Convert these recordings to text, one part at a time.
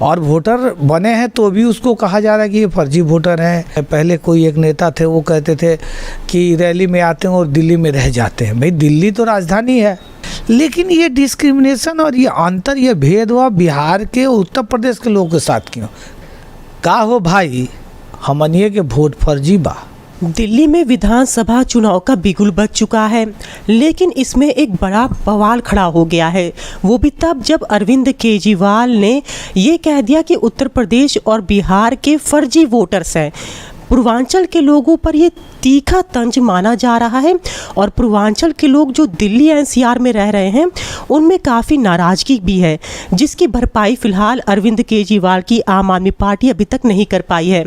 और वोटर बने हैं तो भी उसको कहा जा रहा है कि ये फर्जी वोटर हैं। पहले कोई एक नेता थे, वो कहते थे कि रैली में आते हैं और दिल्ली में रह जाते हैं। भाई दिल्ली तो राजधानी है, लेकिन ये डिस्क्रिमिनेशन और ये अंतर, ये भेदभाव बिहार के उत्तर प्रदेश के लोगों के साथ क्यों? का हो भाई, हमनिए के वोट फर्जी बा। दिल्ली में विधानसभा चुनाव का बिगुल बज चुका है, लेकिन इसमें एक बड़ा बवाल खड़ा हो गया है। वो भी तब जब अरविंद केजरीवाल ने ये कह दिया कि उत्तर प्रदेश और बिहार के फर्जी वोटर्स हैं। पूर्वांचल के लोगों पर ये तीखा तंज माना जा रहा है और पूर्वांचल के लोग जो दिल्ली एनसीआर में रह रहे हैं उनमें काफ़ी नाराज़गी भी है, जिसकी भरपाई फ़िलहाल अरविंद केजरीवाल की आम आदमी पार्टी अभी तक नहीं कर पाई है।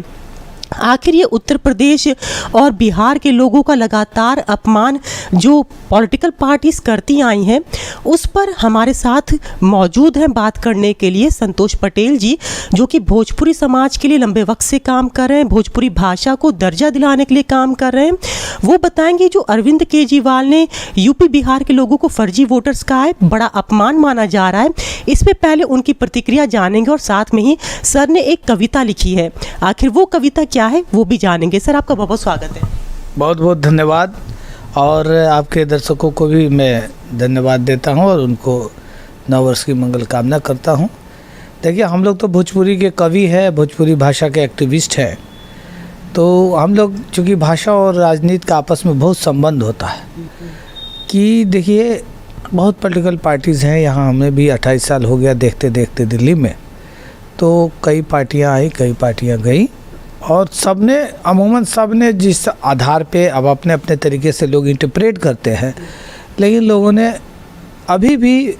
आखिर ये उत्तर प्रदेश और बिहार के लोगों का लगातार अपमान जो पॉलिटिकल पार्टीज़ करती आई हैं, उस पर हमारे साथ मौजूद हैं बात करने के लिए संतोष पटेल जी, जो कि भोजपुरी समाज के लिए लंबे वक्त से काम कर रहे हैं, भोजपुरी भाषा को दर्जा दिलाने के लिए काम कर रहे हैं। वो बताएंगे जो अरविंद केजरीवाल ने यूपी बिहार के लोगों को फर्जी वोटर्स कहा है, बड़ा अपमान माना जा रहा है। इससे पहले उनकी प्रतिक्रिया जानेंगे और साथ में ही सर ने एक कविता लिखी है, आखिर वो कविता क्या है वो भी जानेंगे। सर आपका बहुत बहुत स्वागत है। बहुत बहुत धन्यवाद, और आपके दर्शकों को भी मैं धन्यवाद देता हूं और उनको नववर्ष की मंगल कामना करता हूं। देखिए, हम लोग तो भोजपुरी के कवि हैं, भोजपुरी भाषा के एक्टिविस्ट हैं, तो हम लोग चूँकि भाषा और राजनीति का आपस में बहुत संबंध होता है कि देखिए, बहुत पॉलिटिकल पार्टीज़ हैं यहाँ। हमें भी 28 साल हो गया देखते देखते दिल्ली में, तो कई पार्टियाँ आई, कई पार्टियाँ गई, और सबने अमूमन सबने जिस आधार पे अब अपने अपने तरीके से लोग इंटरप्रेट करते हैं, लेकिन लोगों ने अभी भी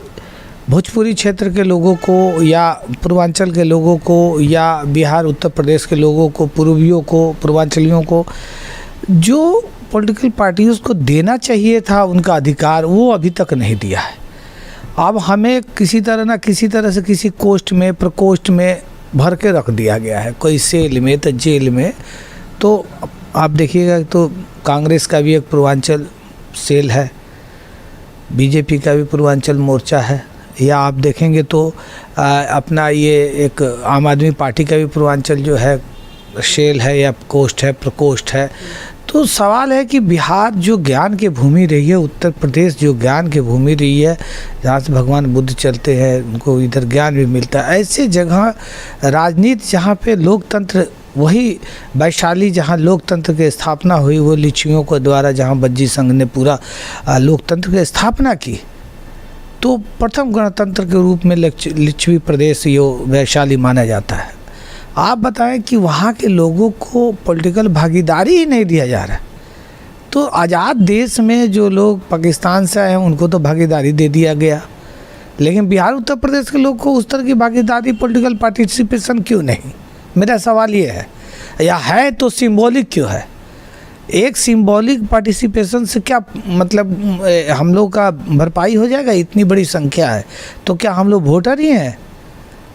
भोजपुरी क्षेत्र के लोगों को या पूर्वांचल के लोगों को या बिहार उत्तर प्रदेश के लोगों को, पूर्वियों को, पूर्वांचलियों को जो पॉलिटिकल पार्टीज़ को देना चाहिए था उनका अधिकार, वो अभी तक नहीं दिया है। अब हमें किसी तरह ना किसी तरह से किसी कोष्ठ में, प्रकोष्ठ में भर के रख दिया गया है, कोई सेल में तो जेल में। तो आप देखिएगा तो कांग्रेस का भी एक पूर्वांचल सेल है, बीजेपी का भी पूर्वांचल मोर्चा है, या आप देखेंगे तो अपना ये एक आम आदमी पार्टी का भी पूर्वांचल जो है सेल है या कोष्ठ है, प्रकोष्ठ है। तो सवाल है कि बिहार जो ज्ञान की भूमि रही है, उत्तर प्रदेश जो ज्ञान की भूमि रही है, जहाँ से भगवान बुद्ध चलते हैं, उनको इधर ज्ञान भी मिलता है, ऐसे जगह राजनीति जहाँ पे लोकतंत्र, वही वैशाली जहाँ लोकतंत्र की स्थापना हुई, वो लिच्छवियों के द्वारा जहाँ बज्जी संघ ने पूरा लोकतंत्र की स्थापना की, तो प्रथम गणतंत्र के रूप में लिच्छवी प्रदेश यो वैशाली माना जाता है। आप बताएं कि वहाँ के लोगों को पॉलिटिकल भागीदारी ही नहीं दिया जा रहा है। तो आज़ाद देश में जो लोग पाकिस्तान से आए हैं उनको तो भागीदारी दे दिया गया, लेकिन बिहार उत्तर प्रदेश के लोग को उस तरह की भागीदारी, पॉलिटिकल पार्टिसिपेशन क्यों नहीं? मेरा सवाल ये है, या है तो सिंबॉलिक क्यों है? एक सिंबॉलिक पार्टिसिपेशन से क्या मतलब हम लोग का भरपाई हो जाएगा? इतनी बड़ी संख्या है तो क्या हम लोग वोटर ही हैं?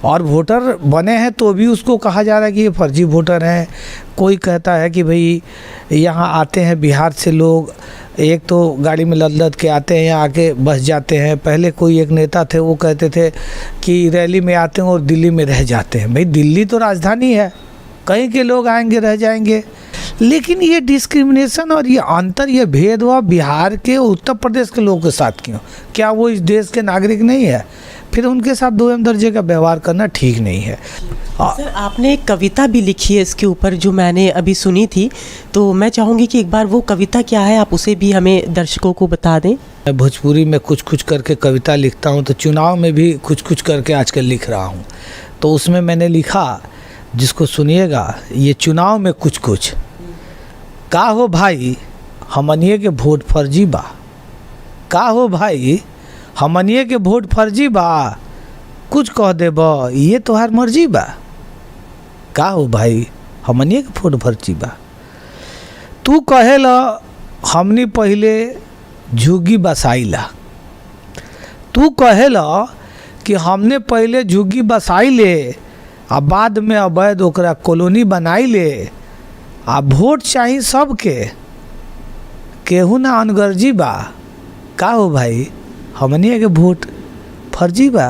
और वोटर बने हैं तो भी उसको कहा जा रहा है कि ये फर्जी वोटर हैं। कोई कहता है कि भाई यहाँ आते हैं बिहार से लोग, एक तो गाड़ी में लद के आते हैं, यहाँ आके बस जाते हैं। पहले कोई एक नेता थे, वो कहते थे कि रैली में आते हैं और दिल्ली में रह जाते हैं। भाई दिल्ली तो राजधानी है, कहीं के लोग आएंगे रह जाएंगे। लेकिन ये डिस्क्रिमिनेशन और ये अंतर, ये भेदभाव बिहार के उत्तर प्रदेश के लोगों के साथ क्यों? क्या वो इस देश के नागरिक नहीं है? फिर उनके साथ दोयम दर्जे का व्यवहार करना ठीक नहीं है। सर आपने एक कविता भी लिखी है इसके ऊपर, जो मैंने अभी सुनी थी, तो मैं चाहूँगी कि एक बार वो कविता क्या है आप उसे भी हमें दर्शकों को बता दें। मैं भोजपुरी में कुछ कुछ करके कविता लिखता हूँ, तो चुनाव में भी कुछ कुछ करके आजकल लिख रहा हूँ। तो उसमें मैंने लिखा, जिसको सुनिएगा, ये चुनाव में कुछ कुछ का हो भाई, हमनिए के वोट फर्जी बा। का हो भाई, हमनिए के वोट फर्जी बा, कुछ कह देब ये तोहार मर्जी बा। का हो भाई, हमनिए के वोट फर्जी बा। तू कहेला हमनी पहले झुग्गी बसाइला, तू कहेला कि हमने पहले झुग्गी बसाइले आ बाद में अवैध ओकरा कॉलोनी बनाइले, आ वोट चाहिए सबके, केहू ना अनगर्जी बा। का हो भाई, हमनिए के वोट फर्जी बा।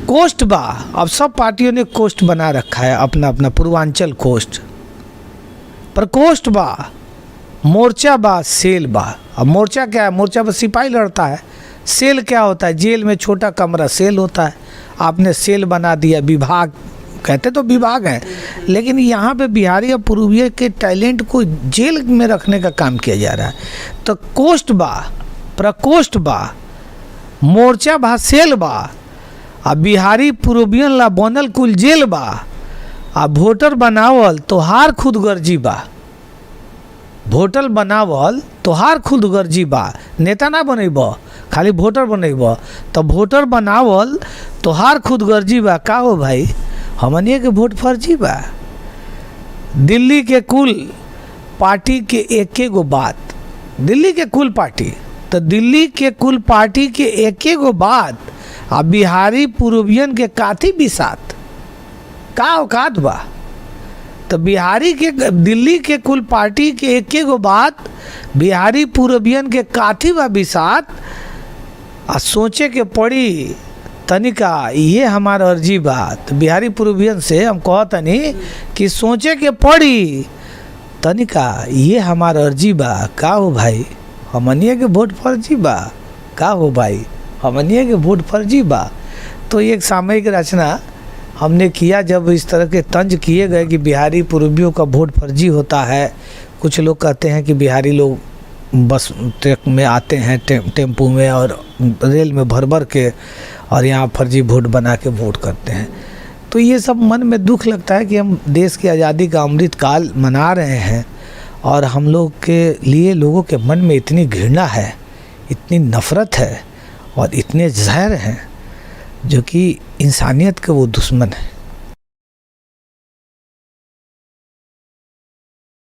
कोष्ठ बा, अब सब पार्टियों ने कोष्ठ बना रखा है अपना अपना, पूर्वांचल कोष्ठ, प्रकोष्ठ बा, मोर्चा बा, सेल बा। अब मोर्चा क्या है? मोर्चा बस सिपाही लड़ता है। सेल क्या होता है? जेल में छोटा कमरा सेल होता है। आपने सेल बना दिया, विभाग कहते तो विभाग है, लेकिन यहाँ पे बिहारी और पूर्वीय के टैलेंट को जेल में रखने का काम किया जा रहा है। तो कोष्ठ बा, प्रकोष्ठ बा, मोर्चा बा, सेल बा, आ बिहारी पूर्वियन ला बनल कुल जेल बा, आ वोटर बनावल तोहार खुदगर्जी बा। वोटर बनावल तोहार खुदगर्जी बा, नेता ना बनैब, खाली वोटर बनैब। तो वोटर बनावल तोहार खुदगर्जी बा। का हो भाई, हमनिए के वोट फर्जी बा। दिल्ली के कुल पार्टी के एके गो बात, दिल्ली के कुल पार्टी, तो दिल्ली के कुल पार्टी के एके गो बात, आ बिहारी पूर्वियन के काथी बिसात, का औकात बा। तो बिहारी के, दिल्ली के कुल पार्टी के एके गो बात, बिहारी पूर्वियन के काथी बा बिसात। आ सोचे के पड़ी तनिका, ये हमारा अर्जी बा। तो बिहारी पूर्वियन से हम कहतनी कि सोचे के पड़ी तनिका, ये हमारा अर्जी बा। का हो भाई, हमनिए के वोट फर्जी बा। का हो भाई, हमनिए के वोट फर्जी बा। तो एक सामयिक रचना हमने किया, जब इस तरह के तंज किए गए कि बिहारी पूर्वियों का वोट फर्जी होता है। कुछ लोग कहते हैं कि बिहारी लोग बस ट्रक में आते हैं, टेम्पू में और रेल में भर भर के, और यहाँ फर्जी वोट बना के वोट करते हैं। तो ये सब मन में दुख लगता है कि हम देश की आज़ादी का अमृत काल मना रहे हैं, और हम लोग के लिए लोगों के मन में इतनी घृणा है, इतनी नफ़रत है, और इतने जहर हैं जो कि इंसानियत के वो दुश्मन हैं।